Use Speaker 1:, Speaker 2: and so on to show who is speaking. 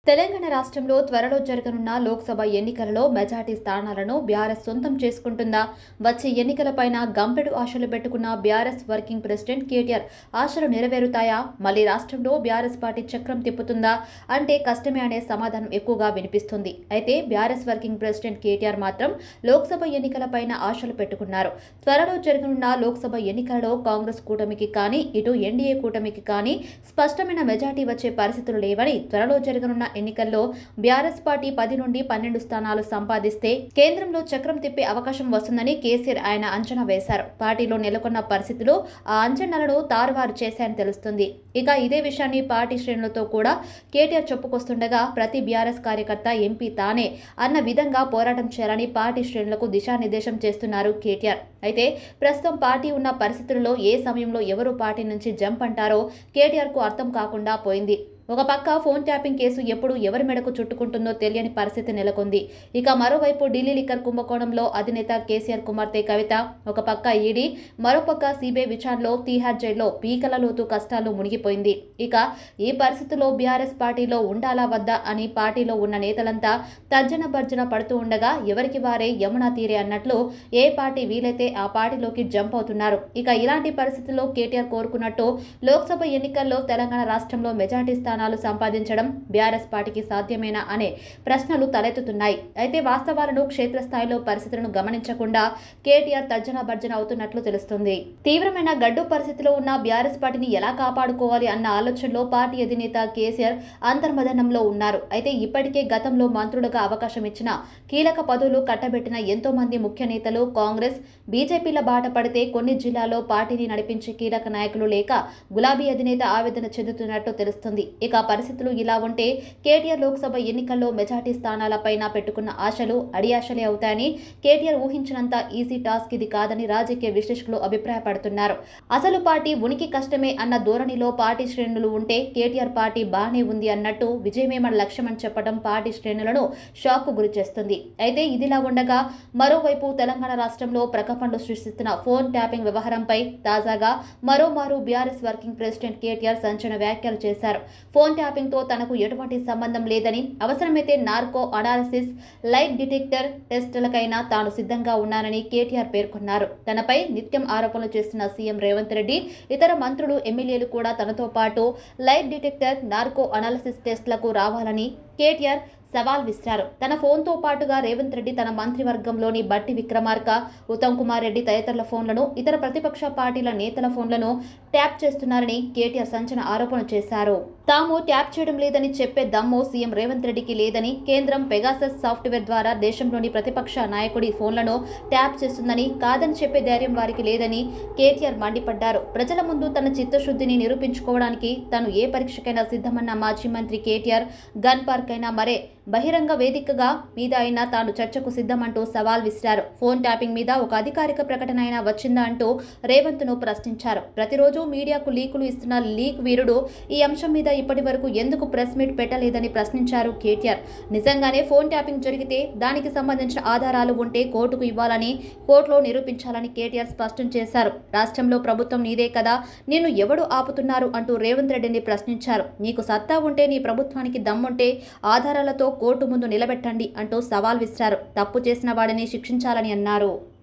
Speaker 1: తెలంగాణ రాష్ట్రంలో త్వరలో జరగనున్న లోక్సభ ఎన్నికలలో మెజార్టీ స్థానాలను బీఆర్ఎస్ సొంతం చేసుకుంటుందా? వచ్చే ఎన్నికలపైన గంపెడు ఆశలు పెట్టుకున్న బీఆర్ఎస్ వర్కింగ్ ప్రెసిడెంట్ కేటీఆర్ ఆశలు నెరవేరుతాయా? మళ్లీ రాష్ట్రంలో బీఆర్ఎస్ పార్టీ చక్రం తిప్పుతుందా అంటే కష్టమే అనే సమాధానం ఎక్కువగా వినిపిస్తుంది. అయితే బీఆర్ఎస్ వర్కింగ్ ప్రెసిడెంట్ కేటీఆర్ మాత్రం లోక్సభ ఎన్నికలపైన ఆశలు పెట్టుకున్నారు. త్వరలో జరగనున్న లోక్సభ ఎన్నికలలో కాంగ్రెస్ కూటమికి కానీ ఇటు ఎన్డీఏ కూటమికి కానీ స్పష్టమైన మెజార్టీ వచ్చే పరిస్థితులు లేవని, త్వరలో జరగనున్న ఎన్నికల్లో బీఆర్ఎస్ పార్టీ 10 నుండి 12 స్థానాలు సంపాదిస్తే కేంద్రంలో చక్రం తిప్పే అవకాశం వస్తుందని కేసీఆర్ ఆయన అంచనా వేశారు. పార్టీలో నెలకొన్న పరిస్థితులు ఆ అంచనాలను తారుమారు చేశాయని తెలుస్తుంది. ఇక ఇదే విషయాన్ని పార్టీ శ్రేణులతో కూడా కేటీఆర్ చెప్పుకొస్తుండగా ప్రతి బీఆర్ఎస్ కార్యకర్త ఎంపీ తానే అన్న విధంగా పోరాటం చేయాలని పార్టీ శ్రేణులకు దిశానిర్దేశం చేస్తున్నారు కేటీఆర్. అయితే ప్రస్తుతం పార్టీ ఉన్న పరిస్థితుల్లో ఏ సమయంలో ఎవరు పార్టీ నుంచి జంప్ అంటారో కేటీఆర్ కు అర్థం కాకుండా పోయింది. ఒక పక్క ఫోన్ ట్యాపింగ్ కేసు ఎప్పుడు ఎవరి మెడకు చుట్టుకుంటుందో తెలియని పరిస్థితి నెలకొంది. ఇక మరోవైపు ఢిల్లీ లిక్కర్ కుంభకోణంలో అధినేత కేసీఆర్ కుమార్తె కవిత, ఒక పక్క ఈడీ, మరోపక్క సిబిఐ విచారణలో తీహార్ జైల్లో పీకల లోతు కష్టాలు మునిగిపోయింది. ఇక ఈ పరిస్థితుల్లో బీఆర్ఎస్ పార్టీలో ఉండాలా వద్దా అని పార్టీలో ఉన్న నేతలంతా తర్జన భర్జన పడుతూ ఉండగా ఎవరికి వారే యమునా తీరే అన్నట్లు ఏ పార్టీ వీలైతే ఆ పార్టీలోకి జంప్ అవుతున్నారు. ఇక ఇలాంటి పరిస్థితుల్లో కేటీఆర్ కోరుకున్నట్టు లోక్సభ ఎన్నికల్లో తెలంగాణ రాష్ట్రంలో మెజార్టీ సంపాదించడం బీఆర్ఎస్ పార్టీకి సాధ్యమేనా అనే ప్రశ్నలు తలెత్తుతున్నాయి. అయితే వాస్తవాలను, క్షేత్రస్థాయిలో పరిస్థితులను గమనించకుండా కేటీఆర్ తర్జన భర్జన అవుతున్నట్లు తెలుస్తుంది. తీవ్రమైన గడ్డు పరిస్థితిలో ఉన్న బీఆర్ఎస్ పార్టీని ఎలా కాపాడుకోవాలి అన్న ఆలోచనలో పార్టీ అధినేత కేసీఆర్ అంతర్మథనంలో ఉన్నారు. అయితే ఇప్పటికే గతంలో మంత్రులుగా అవకాశం ఇచ్చిన, కీలక పదవులు కట్టబెట్టిన ఎంతో మంది ముఖ్య నేతలు కాంగ్రెస్, బీజేపీల బాట పడితే కొన్ని జిల్లాల్లో పార్టీని నడిపించే కీలక నాయకులు లేక గులాబీ అధినేత ఆవేదన చెందుతున్నట్టు తెలుస్తుంది. ఇక పరిస్థితులు ఇలా ఉంటే కేటీఆర్ లోక్సభ ఎన్నికల్లో మెజార్టీ స్థానాలపైన పెట్టుకున్న ఆశలు అడియాశలే అవుతాయని, కేటీఆర్ ఊహించినంత ఈజీ టాస్క్ ఇది కాదని రాజకీయ విశ్లేషకులు అభిప్రాయపడుతున్నారు. అసలు పార్టీ ఉనికి కష్టమే అన్న ధోరణిలో పార్టీ శ్రేణులు ఉంటే కేటీఆర్ పార్టీ బానే ఉంది అన్నట్టు విజయమే మన లక్ష్యమని చెప్పడం పార్టీ శ్రేణులను షాక్ గురి చేస్తుంది. అయితే ఇదిలా ఉండగా మరోవైపు తెలంగాణ రాష్ట్రంలో ప్రకంపనలు సృష్టిస్తున్న ఫోన్ ట్యాపింగ్ వ్యవహారంపై తాజాగా మరోమారు బీఆర్ఎస్ వర్కింగ్ ప్రెసిడెంట్ కేటీఆర్ సంచలన వ్యాఖ్యలు చేశారు. ఫోన్ ట్యాపింగ్ తో తనకు ఎటువంటి సంబంధం లేదని, అవసరమైతే నార్కో అనాలిసిస్, లైట్ డిటెక్టర్ టెస్టులకైనా తాను సిద్ధంగా ఉన్నానని కేటీఆర్ పేర్కొన్నారు. తనపై నిత్యం ఆరోపణలు చేస్తున్న సీఎం రేవంత్ రెడ్డి, ఇతర మంత్రులు, ఎమ్మెల్యేలు కూడా తనతో పాటు లైట్ డిటెక్టర్, నార్కో అనాలిసిస్ టెస్టులకు రావాలని కేటీఆర్ సవాల్ విసిరారు. తన ఫోన్తో పాటుగా రేవంత్ రెడ్డి తన మంత్రివర్గంలోని బట్టి విక్రమార్క, ఉత్తమ్ కుమార్ రెడ్డి తదితరుల ఫోన్లను, ఇతర ప్రతిపక్ష పార్టీల నేతల ఫోన్లను ట్యాప్ చేస్తున్నారని కేటీఆర్ సంచలన ఆరోపణ చేశారు. తాము ట్యాప్ చేయడం లేదని చెప్పే దమ్ము సీఎం రేవంత్ రెడ్డికి లేదని, కేంద్రం పెగాసస్ సాఫ్ట్వేర్ ద్వారా దేశంలోని ప్రతిపక్ష నాయకుడి ఫోన్లను ట్యాప్ చేస్తుందని, కాదని చెప్పే ధైర్యం వారికి లేదని కేటీఆర్ మండిపడ్డారు. ప్రజల ముందు తన చిత్తశుద్ధిని నిరూపించుకోవడానికి తాను ఏ పరీక్షకైనా సిద్ధమన్న మాజీ మంత్రి కేటీఆర్ గన్ పార్క్ అయినా మరే బహిరంగ వేదికగా మీద అయినా తాను చర్చకు సిద్ధమంటూ సవాల్ విసిరారు. ఫోన్ ట్యాపింగ్ మీద ఒక అధికారిక ప్రకటన అయినా వచ్చిందా అంటూ రేవంత్ ను ప్రశ్నించారు. ప్రతిరోజు మీడియాకు లీకులు ఇస్తున్న లీక్ వీరుడు ఈ అంశం మీద ఇప్పటి వరకు ఎందుకు ప్రెస్ మీట్ పెట్టలేదని ప్రశ్నించారు కేటీఆర్. నిజంగానే ఫోన్ ట్యాపింగ్ జరిగితే దానికి సంబంధించిన ఆధారాలు ఉంటే కోర్టుకు ఇవ్వాలని, కోర్టులో నిరూపించాలని కేటీఆర్ స్పష్టం చేశారు. రాష్ట్రంలో ప్రభుత్వం నీదే కదా, నిన్ను ఎవడు ఆపుతున్నారు అంటూ రేవంత్ రెడ్డిని ప్రశ్నించారు. నీకు సత్తా ఉంటే, నీ ప్రభుత్వానికి దమ్ముంటే ఆధారాలతో కోర్టు ముందు నిలబెట్టండి అంటూ సవాల్ విసిరారు. తప్పు చేసిన వాడిని శిక్షించాలని అన్నారు.